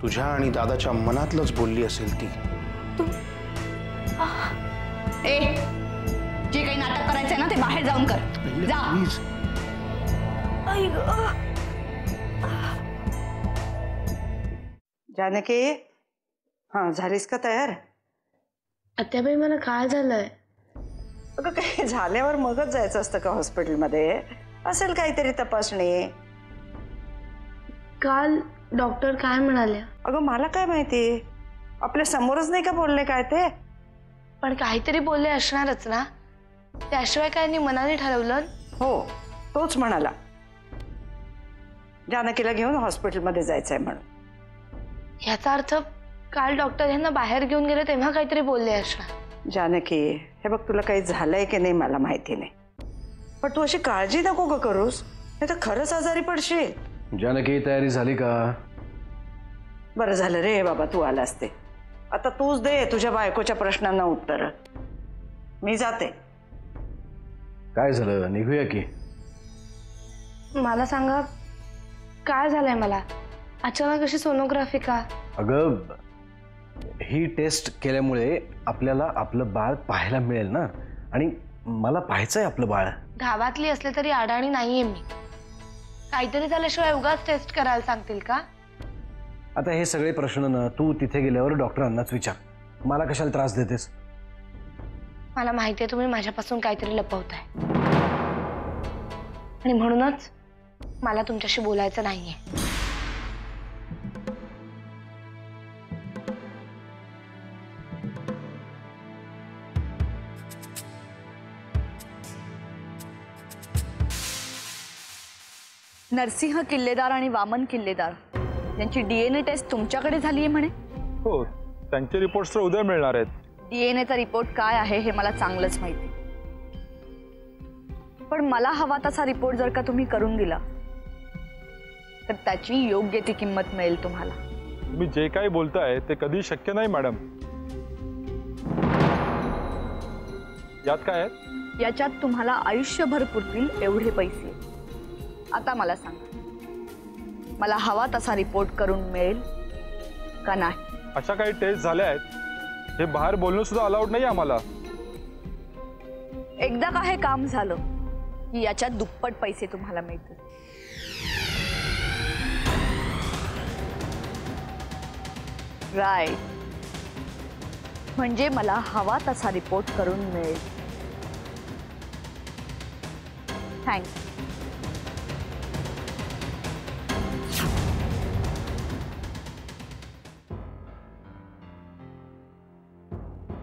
तुझ्या आणि दादाच्या मनातलंच बोलली असेल ती। ए, जे काही नाटक करायचंय ना ते बाहेर जाऊन कर। जा प्लीज। जानकी, हाँ झालीस का तयार? आत्याबाई मला काय झालंय? अगं काही झाल्यावर मगच जायचं असतं का हॉस्पिटलमध्ये? असेल काहीतरी तपासणी। काल डॉक्टर काय म्हणाले? अगं मला काय माहिती, आपल्या समोरच नाही का बोलले काय ते? पण काहीतरी बोलले असणारच ना, त्याशिवाय काय मनाने ठरवलं? हो, तोच म्हणाला जानकीला घेऊन हॉस्पिटलमध्ये जायचंय म्हणून। याचा अर्थ काल डॉक्टर यांना बाहेर घेऊन गेले तेव्हा काहीतरी बोलले असणार। जानकी, हे बघ तुला काही झालंय की नाही मला माहिती नाही, पण तू अशी काळजी नको ग करूस, नाही तर खरंच आजारी पडशील। जानकी तयारी झाली का? बरं झालं रे बाबा तू आलास ते। आता तूच दे तुझ्या बायकोच्या प्रश्नांना उत्तर, मी जाते। काय झालं, निघूया की? मला सांगा काय झालंय? मला अचानक अशी सोनोग्राफी का? अगं ही टेस्ट केल्यामुळे आपल्याला आपलं बाळ पाहायला मिळेल ना, आणि मला पाहायचंय आपलं बाळ। गावातली असले तरी अडाणी नाहीये मी, काहीतरी झाल्याशिवाय उगाच टेस्ट करायला सांगतील का? आता हे सगळे प्रश्न ना तू तिथे गेल्यावर डॉक्टरांनाच विचार, मला कशाला त्रास देतेस? मला माहितीये तुम्ही माझ्यापासून काहीतरी लपवताय, आणि म्हणूनच मला तुमच्याशी बोलायचं नाहीये। नरसिंह किल्लेदार आणि वामन किल्लेदार यांची डीएनए टेस्ट तुमच्याकडे झाली आहे म्हणे? हो, त्यांचे रिपोर्ट्स तर उद्या मिळणार आहेत। डीएनएचा रिपोर्ट काय आहे हे मला चांगलंच माहिती, पण मला हवा तसा रिपोर्ट जर का तुम्ही करून दिला तर त्याची योग्य ती किंमत मिळेल तुम्हाला। तुम्ही जे काही बोलताय ते कधी शक्य नाही मॅडम। यात काय आहे? याच्यात तुम्हाला आयुष्यभर पुरतील एवढे पैसे। आता मला सांगा, मला हवा तसा रिपोर्ट करून मिळेल का नाही? अशा काही टेस्ट झाल्या आहेत, हे बाहेर बोलणं सुद्धा अलाउड नाही आम्हाला। एकदा का हे काम झालं की याच्यात दुप्पट पैसे तुम्हाला मिळतील। राईट, म्हणजे मला हवा तसा रिपोर्ट करून मिळेल। थँक्स।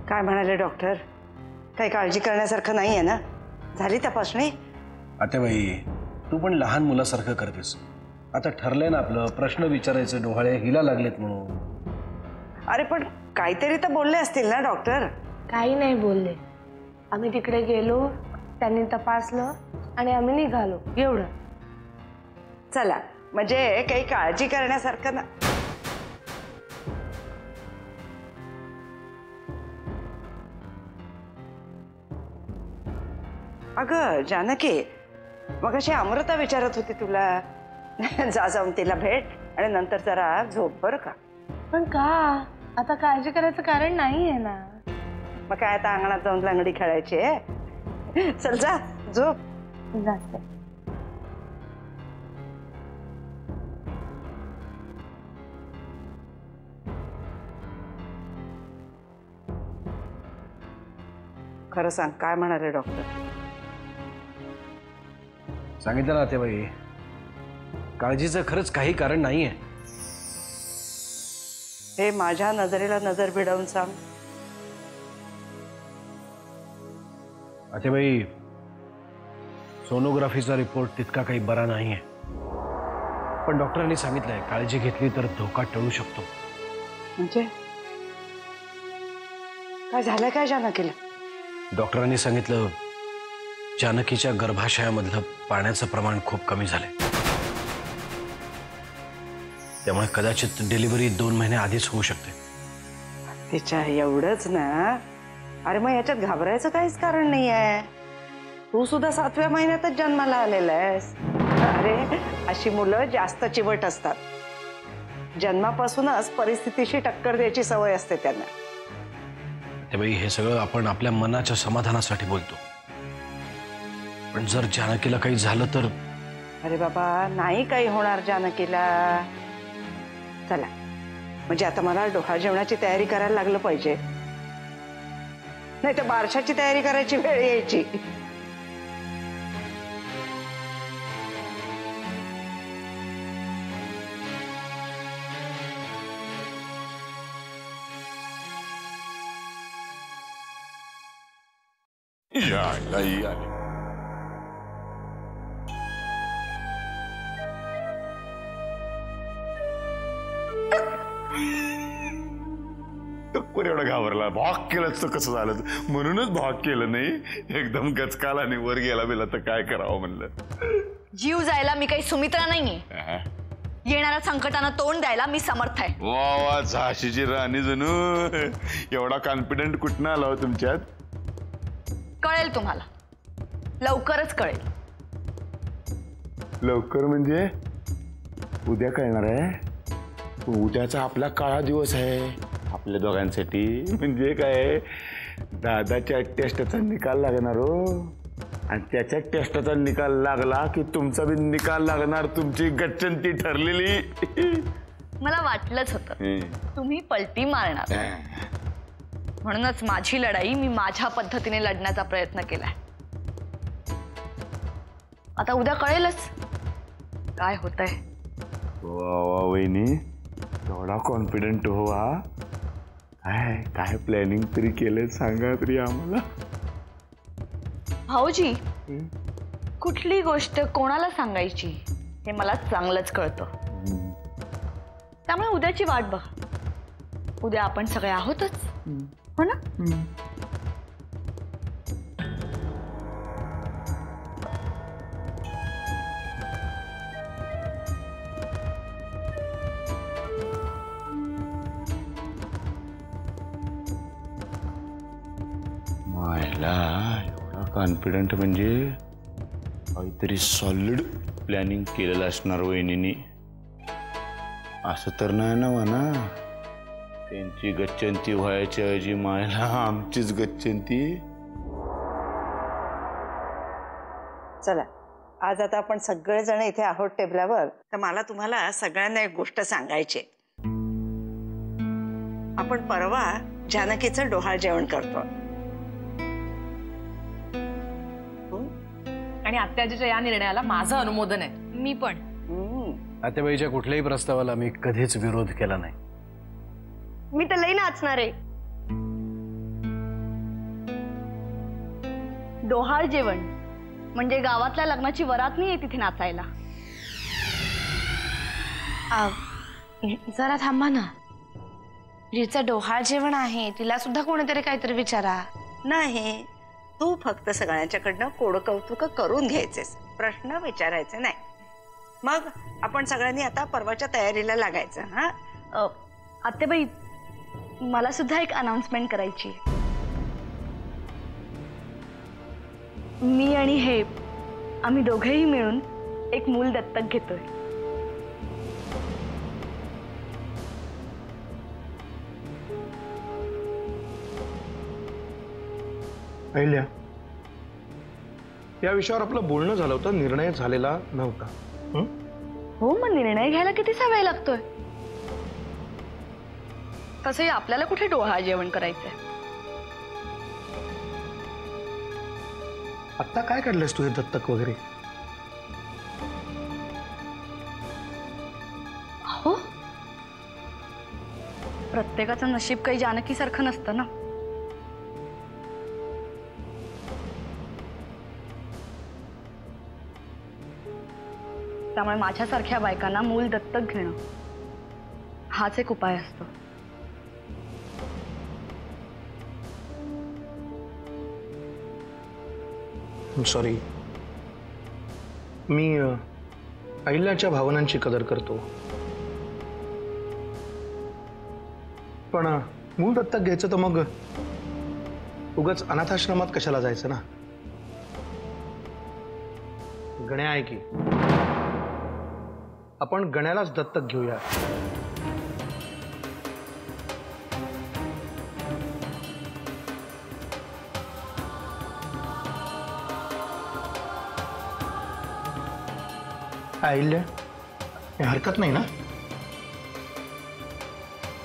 काय म्हणाले डॉक्टर? काही काळजी करण्यासारखं नाहीये ना? झाली तपासणी? आत्याबाई तू पण लहान मुलासारखं करतेस। आता ठरलंय ना आपलं, प्रश्न विचारायचे डोहाळे हिला लागलेत म्हणून। अरे पण काहीतरी तर बोलले असतील ना डॉक्टर? काही नाही बोलले, आम्ही तिकडे गेलो, त्यांनी तपासलं आणि आम्ही निघालो, एवढं। चला, म्हणजे काही काळजी करण्यासारखं ना? अगं जानकी, मग अशी अमृता विचारत होती तुला, जा जाऊन तिला भेट आणि नंतर जरा झोप बरं का? पण का? आता काळजी करायचं कारण नाहीये ना। मग काय आता अंगणात जाऊन लंगडी खेळायची आहे? चल जा झोप। जाते। खरं सांग, काय म्हणाले डॉक्टर? सांगितलं ना आत्याबाई, काळजीचं खरंच काही कारण नाहीये। हे माझ्या नजरेला नजर भिडवून सांग। आत्याबाई सोनोग्राफीचा रिपोर्ट तितका काही बरा नाहीये, पण डॉक्टरांनी सांगितलंय काळजी घेतली तर धोका टळू शकतो। म्हणजे काय झालं काय जानकीला? डॉक्टरांनी सांगितलं जानकीच्या गर्भाशयामधलं पाण्याचं प्रमाण खूप कमी झालंय, त्यामुळे कदाचित डिलिव्हरी 2 महिने आधीच होऊ शकते। तिच्या एवढंच ना? अरे मग याच्यात घाबरायचं काहीच कारण नाही आहे, तू सुद्धा 7व्या महिन्यातच जन्माला आलेला आहेस। अरे अशी मुलं जास्त चिवट असतात, जन्मापासूनच परिस्थितीशी टक्कर द्यायची सवय असते त्यांना. ते बाई, हे सगळं आपण आपल्या मनाच्या समाधानासाठी बोलतो, पण जर जानकीला काही झालं तर? अरे बाबा, नाही काही होणार जानकीला. चला, म्हणजे आता मला डोहाळ जेवणाची तयारी करायला लागलं पाहिजे, नाही तर बारशाची तयारी करायची वेळ यायची. टक्कर एवढा घाबरला, भाग केलंच तर कसं झालं, म्हणूनच भाग केलं नाही. एकदम गचकाला आणि वर गेला बिला तर काय करावं म्हणलं. जीव जायला मी काही सुमित्रा नाहीये. येणाऱ्या संकटांना तोंड द्यायला मी समर्थ आहे. वा वा, झाशीची राणी जणू. एवढा कॉन्फिडंट कुठनं आला हो तुमच्यात? कळेल तुम्हाला, लवकरच कळेल. लवकर म्हणजे उद्या कळणार आहे. उद्याचा आपला काळा दिवस आहे आपल्या दोघांसाठी. म्हणजे काय, दादाच्या टेस्टचा निकाल लागणार हो, आणि त्याच्या टेस्टचा निकाल लागला की तुमचा बी निकाल लागणार. तुमची गच्चंती ठरलेली. मला वाटलंच होतं तुम्ही पलटी मारणार, म्हणूनच माझी लढाई मी माझ्या पद्धतीने लढण्याचा प्रयत्न केलाय. आता उद्या कळेलच काय होतंय. वा वा वहिनी, एवढा कॉन्फिडंट हो. हा काय काय प्लॅनिंग तरी केलंय सांगा तरी आम्हाला. भाऊजी, कुठली गोष्ट कोणाला सांगायची हे मला चांगलंच कळतं. त्यामुळे उद्याची वाट बघा. उद्या आपण सगळे आहोतच, हो ना? एवढा कॉन्फिडंट म्हणजे काहीतरी सॉलिड प्लॅनिंग केलेलं असणार वहिनीनी. असं तर नाही ना म्हणा, त्यांची गच्चंती व्हायच्या ऐवजी मायला आमचीच गच्चंती. चला, आज आता आपण सगळेजण इथे आहोत टेबलावर, तर मला तुम्हाला सगळ्यांना एक गोष्ट सांगायची. आपण परवा जानकीचं डोहाळ जेवण करतो, आणि आत्याजीच्या या निर्णयाला माझं अनुमोदन आहे. मी पण. आत्याबाईच्या कुठल्याही प्रस्तावाला मी कधीच विरोध केला नाही. मी तर लई नाचणार आहे. डोहाळ जेवण म्हणजे गावातल्या लग्नाची वरात नाही तिथे नाचायला. जरा थांबा ना, जिचं डोहाळ जेवण आहे तिला सुद्धा कोणीतरी काहीतरी विचारा. नाही, तू फक्त सगळ्यांच्याकडनं कोड कौतुक करून घ्यायचेस, प्रश्न विचारायचे नाही. मग आपण सगळ्यांनी आता परवाच्या तयारीला लागायचं. हा आत्याबाई, मला सुद्धा एक अनाउन्समेंट करायची. मी आणि हे आम्ही दोघेही मिळून एक मूल दत्तक घेतोय. अहिल्या, या विषयावर आपलं बोलणं झालं होतं, निर्णय झालेला नव्हता. हो, मग निर्णय घ्यायला कितीसा वेळ लागतोय? तसंही आपल्याला कुठे डोहाळ जेवण करायचंय. आता काय काढलंस तू हे दत्तक वगैरे? हो, प्रत्येकाचं नशीब काही जानकीसारखं नसतं ना. त्यामुळे माझ्यासारख्या बायकांना मूल दत्तक घेणं हाच एक उपाय असतो. सॉरी, मी अहिल्याच्या भावनांची कदर करतो, पण मूल दत्तक घ्यायचं तर मग उगाच अनाथाश्रमात कशाला जायचं ना. गण्या आहे की, आपण गण्यालाच दत्तक घेऊया. अहिल्या हे हरकत नाही ना?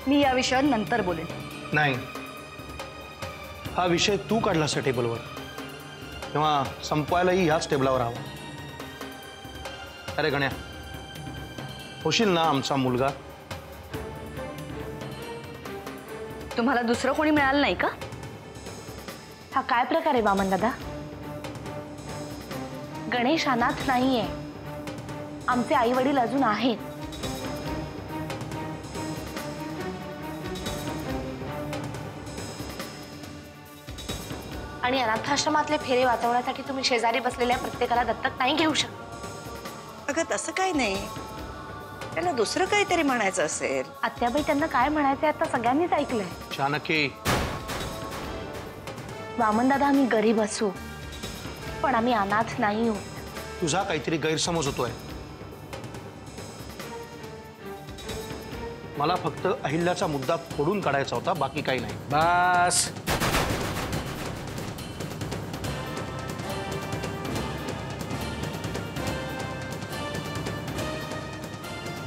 मी या विषयावर नंतर बोलेन. नाही, हा विषय तू काढलास त्या टेबलवर तेव्हा संपवायलाही ह्याच टेबलावर हवा. अरे गण्या, होशील ना आमचा मुलगा? तुम्हाला दुसरं कोणी मिळालं नाही का? हा काय प्रकार आहे वामन दादा? गणेश अनाथ नाहीये. आमचे आई वडील अजून आहेत. आणि अनाथाश्रमातले फेरे वाचवण्यासाठी तुम्ही शेजारी बसलेल्या प्रत्येकाला दत्तक नाही घेऊ शकत. अगं तसं काही नाही, त्याला दुसरं काहीतरी म्हणायचं असेल. आत्याबाई त्यांना काय म्हणायचं आता सगळ्यांनीच ऐकलंय. जानकी, वामन दादा आम्ही गरीब असू पण आम्ही अनाथ नाही हो. तुझा काहीतरी गैरसमज होतोय. मला फक्त अहिल्याचा मुद्दा फोडून काढायचा होता, बाकी काही नाही. बस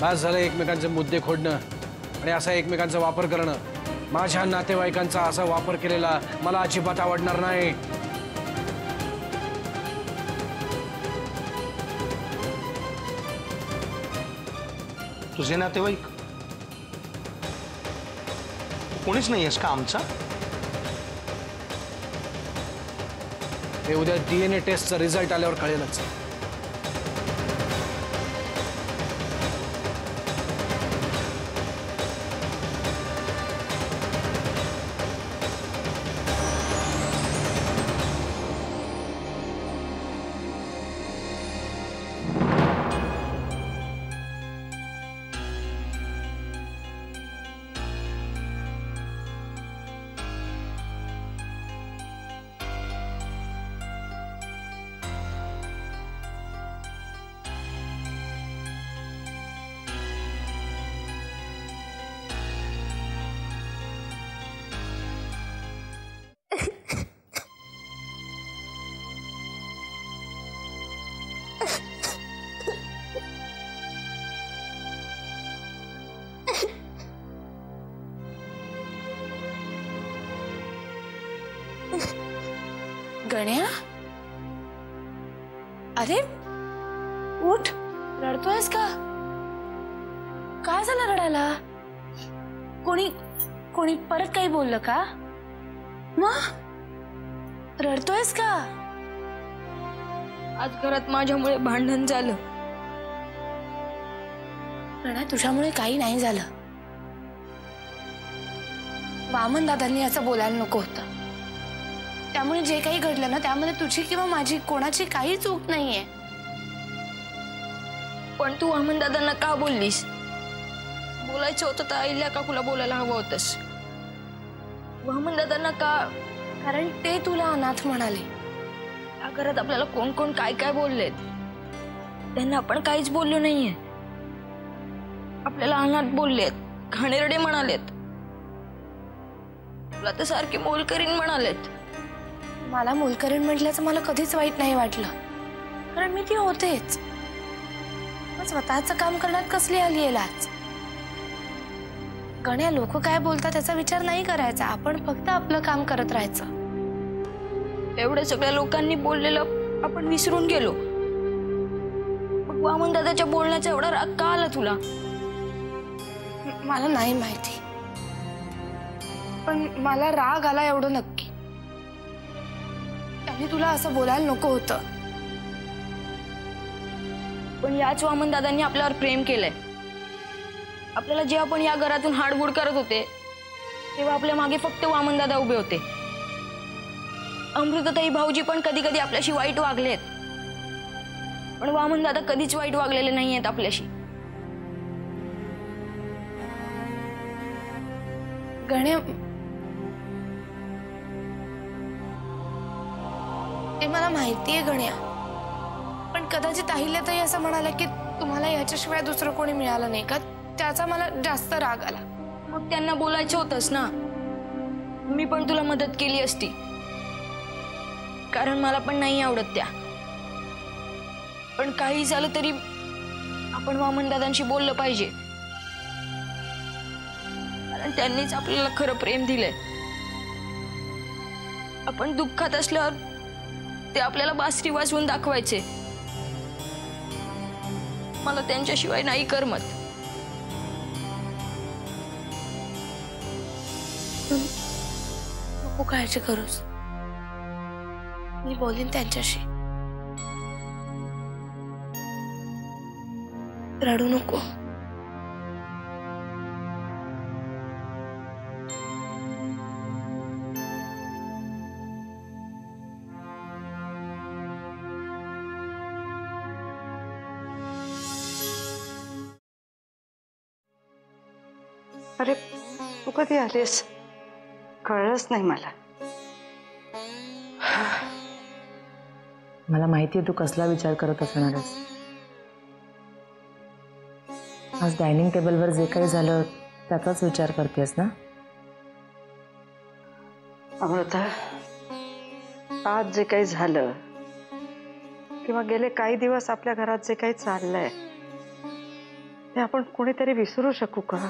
बस झालं एकमेकांचे मुद्दे खोडणं आणि असा एकमेकांचा वापर करणं. माझ्या नातेवाईकांचा असा वापर केलेला मला अजिबात आवडणार नाही. तुझे नातेवाईक कोणीच नाही आहेस का आमचा? हे उद्या DNA टेस्टचा रिझल्ट आल्यावर कळेलच. गण्या, अरे उठ. रडतोयस का? काय झालं रडायला? कोणी कोणी परत काही बोललं का? मग रडतोयस का? आज घरात माझ्यामुळे भांडण झालं. गण्या, तुझ्यामुळे काही नाही झालं. वामन दादांनी असं बोलायला नको होतं. त्यामुळे जे काही घडलं ना त्यामध्ये तुझी किंवा माझी कोणाची काही चूक नाहीये. पण तू वामन दादांना का बोललीस? बोलायचं होतं तर अहिल्या काकूला बोलायला हवं होतंस. वामन दादांना का? कारण ते तुला अनाथ म्हणाले. या घरात आपल्याला कोण कोण काय काय बोललेत, त्यांना आपण काहीच बोललो नाहीये. आपल्याला अनाथ बोललेत, घाणेरडे म्हणालेत, तुला तर सारखे मोलकरीण म्हणालेत. मला मोलकरीण म्हटल्याचं मला कधीच वाईट नाही वाटलं, कारण मी ती होतेच. मग स्वतःचं काम करण्यात कसली आली आहे लाज? गण्या, लोक काय बोलतात त्याचा विचार नाही करायचा. आपण फक्त आपलं काम करत राहायचं. एवढ्या सगळ्या लोकांनी बोललेलं आपण विसरून गेलो. मग वामन दादाच्या बोलण्याचा एवढा राग का आला तुला? मला नाही माहिती, पण मला राग आला एवढं नक्की. त्यांनी तुला असं बोलायला नको होतं. पण याच वामन दादांनी आपल्यावर प्रेम केलंय. आपल्याला जे आपण या घरातून हाडबुड करत होते तेव्हा आपल्या मागे फक्त वामन दादा उभे होते. अमृताताई भाऊजी पण कधी कधी आपल्याशी वाईट वागलेत, पण वामन दादा कधीच वाईट वागलेले नाहीयेत आपल्याशी. गण्या, ते मला माहितीये गण्या, पण कदाचित अहिल्याताई असं म्हणाला की तुम्हाला याच्याशिवाय दुसरं कोणी मिळालं नाही का, त्याचा मला जास्त राग आला. मग त्यांना बोलायचं होतंस ना, मी पण तुला मदत केली असती, कारण मला पण नाही आवडत त्या. पण काही झालं तरी आपण वामनदादांशी बोललं पाहिजे, कारण त्यांनीच आपल्याला खरं प्रेम दिलंय. आपण दुःखात असल्यावर ते आपल्याला बासरी वाजवून दाखवायचे. मला त्यांच्याशिवाय नाही करमत. नको काळजी करूस, मी बोलेन त्यांच्याशी. रडू नको. अरे तू कधी आलीस? कळलंच नाही मला. मला माहितीये तू कसला विचार करत असणारस. आज डायनिंग टेबलवर जे काही झालं त्याचाच विचार करतेस ना? अमृता, आज जे काही झालं किंवा गेले काही दिवस आपल्या घरात जे काही चाललंय ते आपण कोणीतरी विसरू शकू का?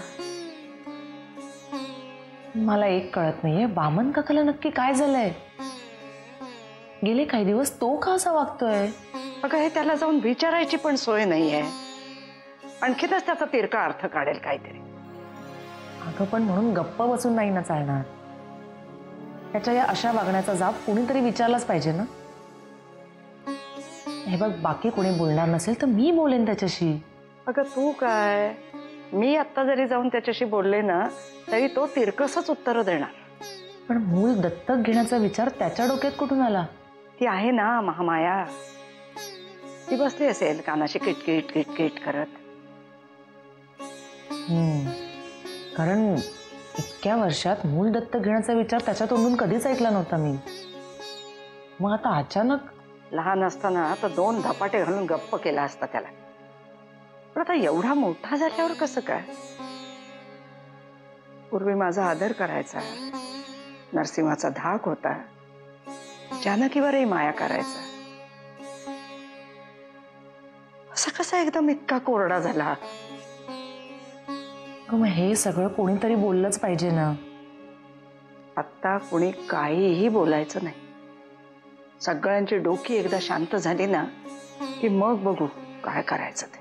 मला एक कळत नाहीये, वामन काकाला नक्की काय झालंय? गेले काही दिवस तो का असा वागतोय? अगं हे त्याला जाऊन विचारायची पण सोय नाहीये. आणखीनच त्याचा तिरका अर्थ काढेल काहीतरी. अगं पण म्हणून गप्प बसून नाही ना चालणार. त्याच्या या अशा वागण्याचा जाब कोणीतरी विचारलाच पाहिजे ना. हे बघ, बाकी कोणी बोलणार नसेल तर मी बोलेन त्याच्याशी. अगं तू काय, मी आत्ता जरी जाऊन त्याच्याशी बोलले ना तरी तो तिरकसच उत्तर देणार. पण मूल दत्तक घेण्याचा विचार त्याच्या डोक्यात कुठून आला? ती आहे ना महामाया, ती बसली असेल कानाशी किटकिट किटकिट करत. कारण इतक्या वर्षात मूल दत्तक घेण्याचा विचार त्याच्या तोंडून कधीच ऐकला नव्हता मी. मग आता अचानक? लहान असताना तर 2 धपाटे घालून गप्प केला असता त्याला. पण आता एवढा मोठा झाल्यावर कसं काय? पूर्वी माझा आदर करायचा, नरसिंहाचा धाक होता, जानकीवरही माया करायचा. असा कसा एकदम इतका कोरडा झाला? मग हे सगळं कोणीतरी बोललंच पाहिजे ना. आत्ता कोणी काहीही बोलायचं नाही. सगळ्यांची डोकी एकदा शांत झाली ना की मग बघू काय करायचं ते.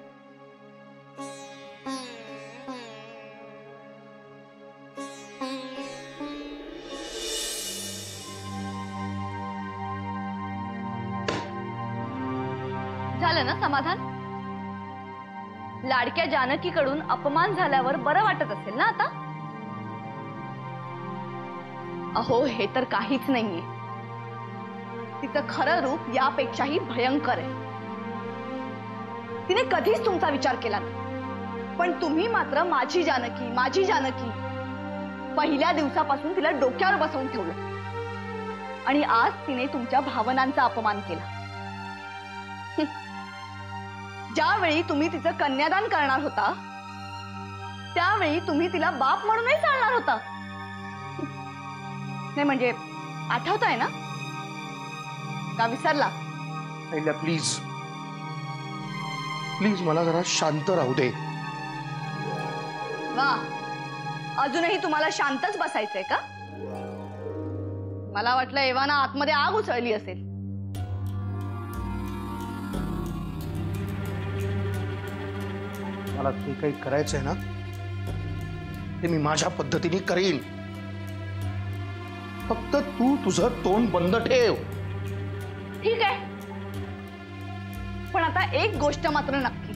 झालं ना समाधान? लाडक्या जानकीकडून अपमान झाल्यावर बरं वाटत असेल ना आता? अहो हे तर काहीच नाहीये. तिचं खरं रूप यापेक्षाही भयंकर आहे. तिने कधीच तुमचा विचार केला नाही. पण तुम्ही मात्र माझी जानकी, माझी जानकी पहिल्या दिवसापासून तिला डोक्यावर बसवून ठेवलं. आणि आज तिने तुमच्या भावनांचा अपमान केला. ज्यावेळी तुम्ही तिचं कन्यादान करणार होता त्यावेळी तुम्ही तिला बाप म्हणूनही चालणार होता. नाही म्हणजे आठवतंय ना? का विसरला? आईला प्लीज प्लीज मला जरा शांत राहू दे. वा, अजूनही तुम्हाला शांतच बसायचंय का? मला वाटलं एव्हाना आतमध्ये आग उसळली असेल. मला ते काही करायचंय ना ते मी माझ्या पद्धतीने करीन. फक्त तू तुझं तोंड बंद ठेव. ठीक आहे, पण आता एक गोष्ट मात्र नक्की,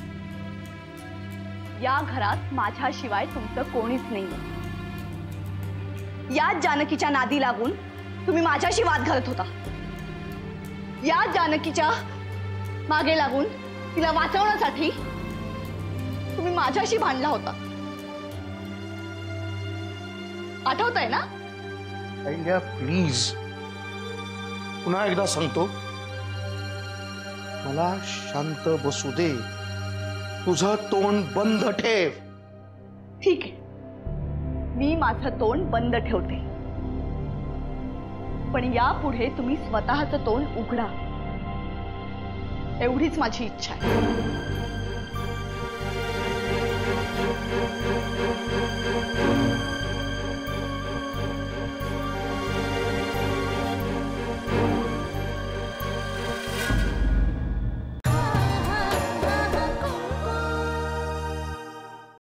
या घरात माझ्याशिवाय तुमचं कोणीच नाही. या जानकीच्या नादी लागून तुम्ही माझ्याशी वाद घालत होता. या जानकीच्या मागे लागून तिला वाचवण्यासाठी तुम्ही माझ्याशी भांडला होता. आठवतंय ना? आईला प्लीज पुन्हा एकदा सांगतो, मला शांत बसू दे. तुझं तोंड बंद ठेव. ठीक आहे, मी माझं तोंड बंद ठेवते. पण यापुढे तुम्ही स्वतःचं तोंड उघडा, एवढीच माझी इच्छा आहे.